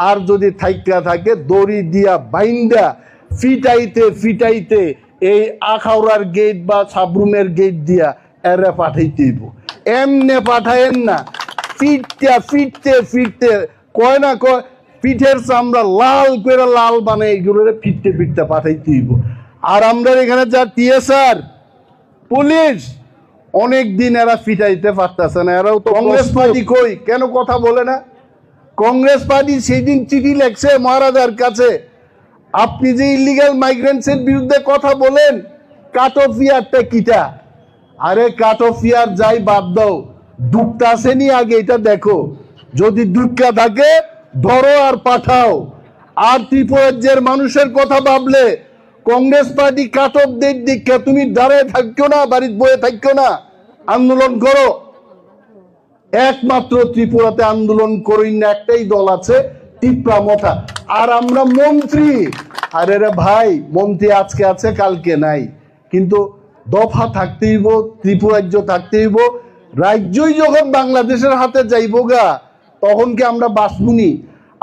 আর যদি থাইকা থাকে দড়ি দিয়া বাইন্দা ফিটাইতে ফিটাইতে এই আখাউড়ার গেট বা সাবরুমের গেট দিয়া এরে পাঠাইতে হইব। এমনে পাঠায়েন না, ফিরতে ফিরতে ফিরতে কয় না কয় পিঠের চামড়া লাল করে লাল বানাই এগুলোরে ফিরতে ফিরতে পাঠাইতে হইব। আর আমরা এখানে যা টিএসআর পুলিশ অনেক দিন এরা ফিটাইতে পারতেছে না। এরাও তো কংগ্রেস পার্টি কই কেন কথা বলে না? কংগ্রেস পার্টি সেই দিন চিঠি লেখছে মহারাজার কাছে, আপনি যে ইলিগাল মাইগ্রেন্টসের বিরুদ্ধে কথা বলেন, কাট অফ ইয়ারটা কিটা? আরে কাট অফ ইয়ার যাই বাদ দাও, দুঃখটা আসেনি আগে এটা দেখো। যদি দুঃখটা থাকে ধরো আর পাঠাও। আর ত্রিপুরাজ্যের মানুষের কথা ভাবলে কংগ্রেস পার্টি কাট অফ ডেট দীক্ষা তুমি দাঁড়ায় থাকছো না, বাড়িতে বয়ে থাকছো না, আন্দোলন করো। একমাত্র ত্রিপুরাতে আন্দোলন করি না একটাই দল আছে, টিপরা মথা। আর আমরা মন্ত্রী, আরে রে ভাই মন্ত্রী আজকে আছে কালকে নাই, কিন্তু দফা থাকতেই হইব, ত্রিপুরাজ্য থাকতেই হইব। রাজ্যই যখন বাংলাদেশের হাতে যাইব গা তখন কি আমরা বাঁচবুনি?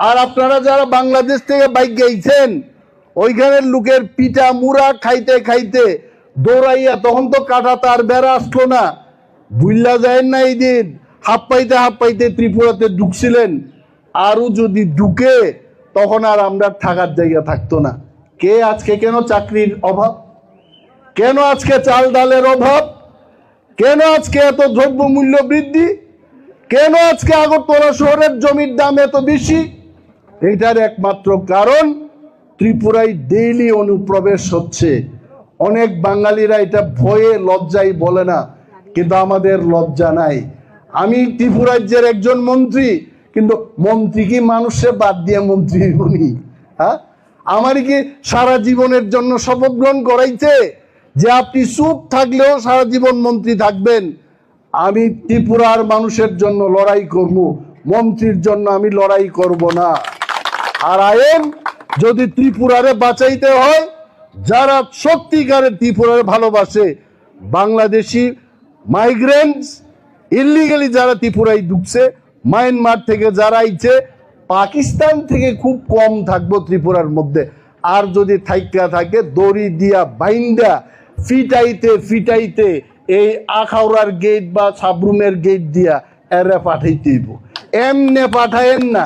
আর আপনারা যারা বাংলাদেশ থেকে বাইক গাইছেন ওইখানের লোকের পিঠা মুড়া খাইতে খাইতে দৌড়াইয়া, তখন তো কাটা তার বেড়া আসলো না, ভুল্লা যায় না এই দিন হাফ পাইতে ত্রিপুরাতে ঢুকছিলেন। আরো যদি ঢুকে তখন আর আমরা থাকার জায়গা থাকতো না। কে আজকে কেন চাকরির অভাব, কেন আজকে চাল ডালের অভাব, কেন আজকে এত দ্রব্য মূল্য বৃদ্ধি, কেন আজকে আগরতলা শহরের জমির দাম এত বেশি? এটার একমাত্র কারণ ত্রিপুরায় ডেইলি অনুপ্রবেশ হচ্ছে। অনেক বাঙালিরা এটা ভয়ে লজ্জায় বলে না, কিন্তু আমাদের লজ্জা নাই। আমি ত্রিপুরাজ্যের একজন মন্ত্রী, কিন্তু মন্ত্রী কি মানুষে বাদ দিয়ে মন্ত্রী বলি? হ্যাঁ, আমার কি সারা জীবনের জন্য শপথ গ্রহণ করাইছে যে আপনি চুপ থাকলেও সারা জীবন মন্ত্রী থাকবেন? আমি ত্রিপুরার মানুষের জন্য লড়াই করব, মন্ত্রীর জন্য আমি লড়াই করব না। আর আইন যদি ত্রিপুরারে বাঁচাইতে হয়, যারা সত্যিকারের ত্রিপুরারে ভালোবাসে, বাংলাদেশি মাইগ্রেন্টস ইলিগালি যারা ত্রিপুরায় ঢুকছে, মায়ানমার থেকে যারা আইছে, পাকিস্তান থেকে খুব কম থাকবো ত্রিপুরার মধ্যে। আর যদি থাইকা থাকে দড়ি দিয়া বাইন্দা ফিটাইতে ফিটাইতে এই আখাউড়ার গেট বা সাবরুমের গেট দিয়া এরে পাঠাইতে হইব। এমনে পাঠায়েন না,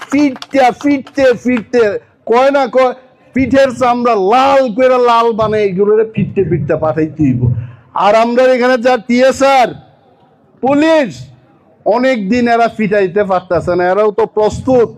ফিরতে ফিরতে ফিরতে কয় না কয় পিঠের চামড়া লাল করে লাল বানাই এগুলোরে ফিরতে ফিরতে পাঠাইতে হইব। আর আমরা এখানে যা টিএসআর পুলিশ অনেক দিন এরা ফিটাইতে পারতেছে না, এরাও তো প্রস্তুত।